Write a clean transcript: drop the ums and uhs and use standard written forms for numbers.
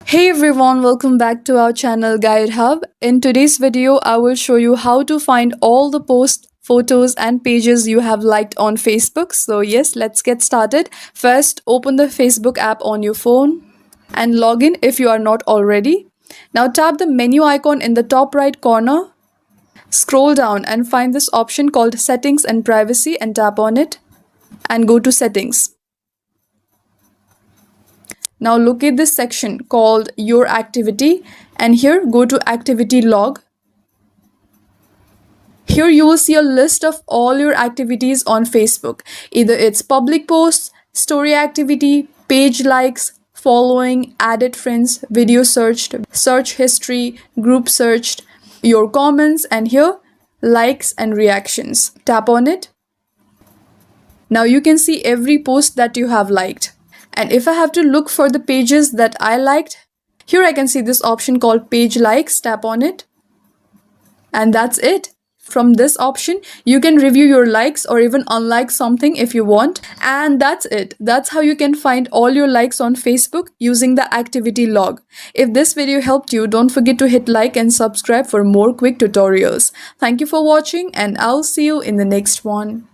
Hey everyone, welcome back to our channel Guide Hub. In today's video, I will show you how to find all the posts, photos and pages you have liked on Facebook. So yes, let's get started. First, open the Facebook app on your phone and log in if you are not already. Now tap the menu icon in the top right corner. Scroll down and find this option called Settings and Privacy and tap on it and go to Settings. Now locate this section called Your Activity and here go to Activity Log. Here you will see a list of all your activities on Facebook. Either it's public posts, story activity, page likes, following, added friends, video searched, search history, group searched, your comments, and here likes and reactions. Tap on it. Now you can see every post that you have liked. And if I have to look for the pages that I liked, here I can see this option called Page Likes. Tap on it. And that's it. From this option, you can review your likes or even unlike something if you want. And that's it. That's how you can find all your likes on Facebook using the activity log. If this video helped you, don't forget to hit like and subscribe for more quick tutorials. Thank you for watching and I'll see you in the next one.